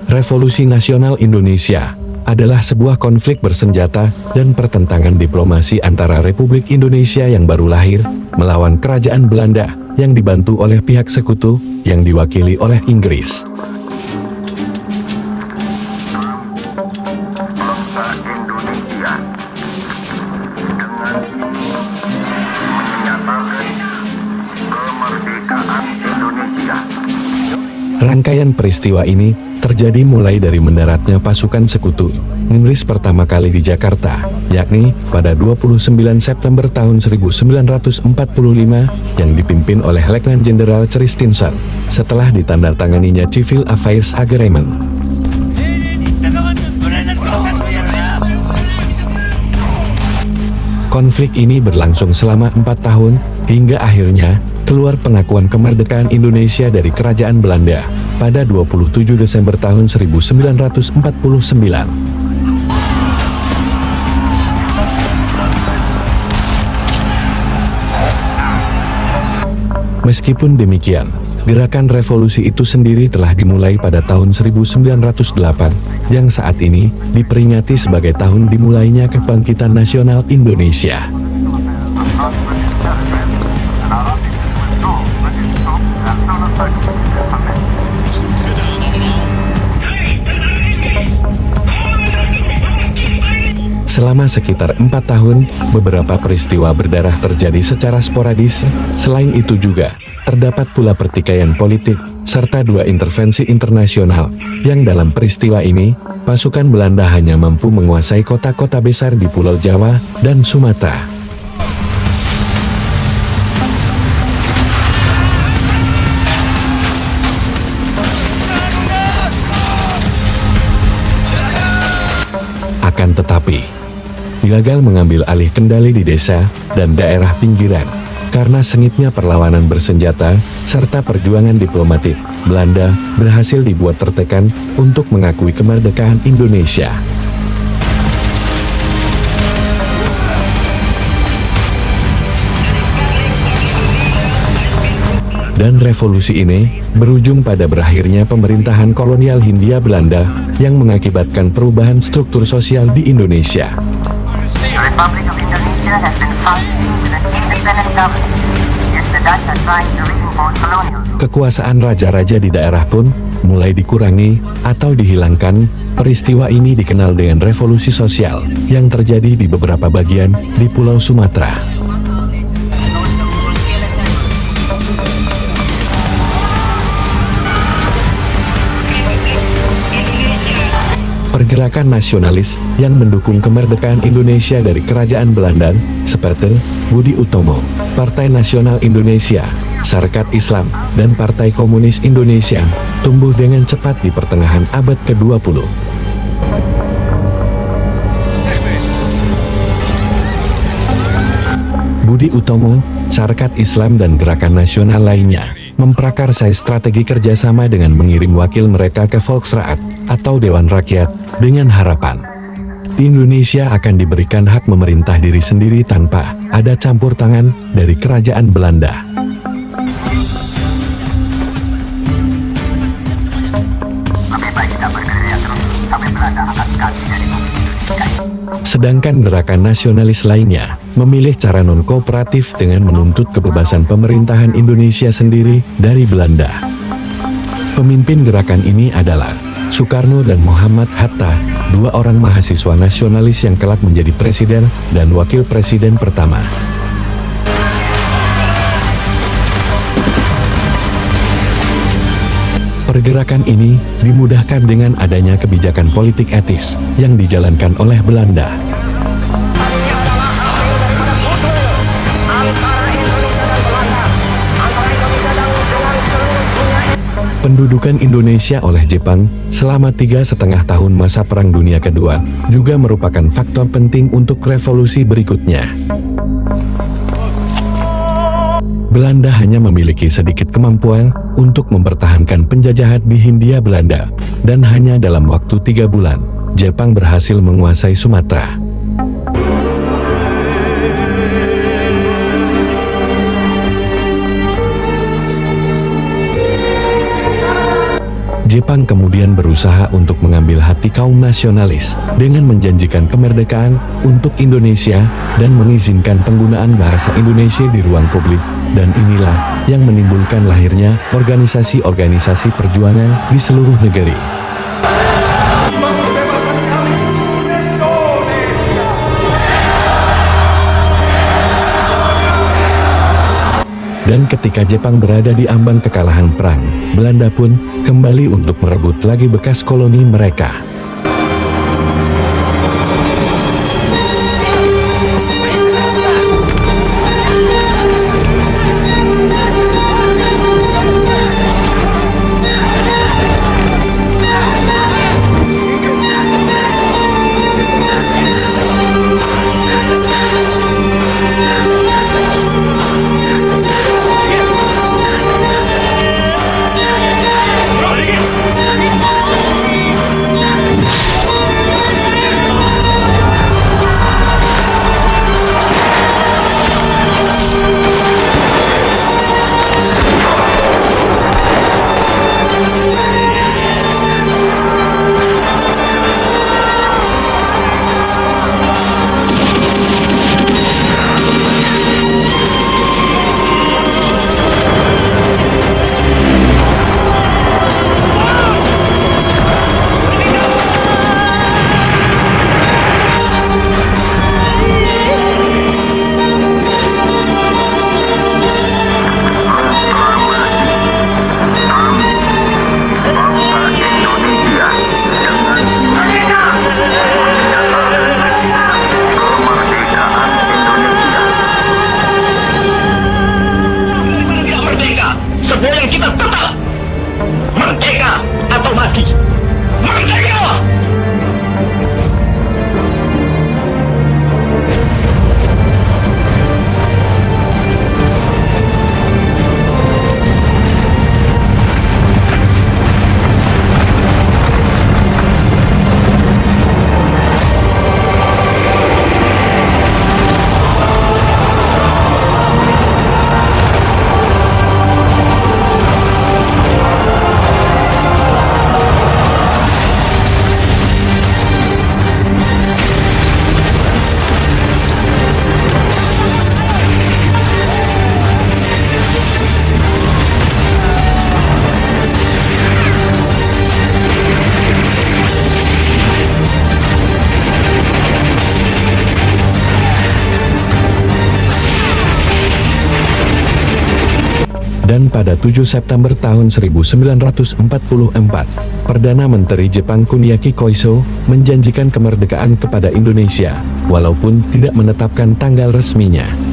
Revolusi Nasional Indonesia adalah sebuah konflik bersenjata dan pertentangan diplomasi antara Republik Indonesia yang baru lahir melawan Kerajaan Belanda yang dibantu oleh pihak sekutu yang diwakili oleh Inggris. Rangkaian peristiwa ini terjadi mulai dari mendaratnya pasukan sekutu Inggris pertama kali di Jakarta, yakni pada 29 September tahun 1945 yang dipimpin oleh Letnan Jenderal Christensen setelah ditandatanganinya Civil Affairs Agreement. Konflik ini berlangsung selama 4 tahun, hingga akhirnya keluar pengakuan kemerdekaan Indonesia dari Kerajaan Belanda pada 27 Desember tahun 1949. Meskipun demikian, gerakan revolusi itu sendiri telah dimulai pada tahun 1908, yang saat ini diperingati sebagai tahun dimulainya kebangkitan nasional Indonesia. Selama sekitar 4 tahun, beberapa peristiwa berdarah terjadi secara sporadis. Selain itu juga, terdapat pula pertikaian politik, serta 2 intervensi internasional, yang dalam peristiwa ini, pasukan Belanda hanya mampu menguasai kota-kota besar di Pulau Jawa dan Sumatera. Akan tetapi, gagal mengambil alih kendali di desa dan daerah pinggiran. Karena sengitnya perlawanan bersenjata, serta perjuangan diplomatik, Belanda berhasil dibuat tertekan untuk mengakui kemerdekaan Indonesia. Dan revolusi ini berujung pada berakhirnya pemerintahan kolonial Hindia Belanda yang mengakibatkan perubahan struktur sosial di Indonesia. Republic of Indonesia has been functioning with an independent government. Yet the Dutch are trying to reimpose colonial. Kekuasaan raja-raja di daerah pun mulai dikurangi atau dihilangkan. Peristiwa ini dikenal dengan revolusi sosial yang terjadi di beberapa bagian di Pulau Sumatera. Pergerakan nasionalis yang mendukung kemerdekaan Indonesia dari Kerajaan Belanda, seperti Budi Utomo, Partai Nasional Indonesia, Sarekat Islam, dan Partai Komunis Indonesia, tumbuh dengan cepat di pertengahan abad ke-20. Budi Utomo, Sarekat Islam dan gerakan nasional lainnya memprakarsai strategi kerjasama dengan mengirim wakil mereka ke Volksraad atau Dewan Rakyat dengan harapan Indonesia akan diberikan hak memerintah diri sendiri tanpa ada campur tangan dari Kerajaan Belanda. Sedangkan gerakan nasionalis lainnya memilih cara non-kooperatif dengan menuntut kebebasan pemerintahan Indonesia sendiri dari Belanda. Pemimpin gerakan ini adalah Soekarno dan Muhammad Hatta, 2 orang mahasiswa nasionalis yang kelak menjadi presiden dan wakil presiden pertama. Pergerakan ini dimudahkan dengan adanya kebijakan politik etis yang dijalankan oleh Belanda. Pendudukan Indonesia oleh Jepang selama 3,5 tahun masa Perang Dunia Kedua juga merupakan faktor penting untuk revolusi berikutnya. Belanda hanya memiliki sedikit kemampuan untuk mempertahankan penjajahan di Hindia Belanda, dan hanya dalam waktu 3 bulan, Jepang berhasil menguasai Sumatera. Jepang kemudian berusaha untuk mengambil hati kaum nasionalis dengan menjanjikan kemerdekaan untuk Indonesia dan mengizinkan penggunaan bahasa Indonesia di ruang publik. Dan inilah yang menimbulkan lahirnya organisasi-organisasi perjuangan di seluruh negeri. Pembebasan kami, Indonesia. Dan ketika Jepang berada di ambang kekalahan perang, Belanda pun kembali untuk merebut lagi bekas koloni mereka. Semua yang kita tetap merdeka atau mati. Merdeka! Dan pada 7 September tahun 1944, Perdana Menteri Jepang Kuniaki Koiso menjanjikan kemerdekaan kepada Indonesia, walaupun tidak menetapkan tanggal resminya.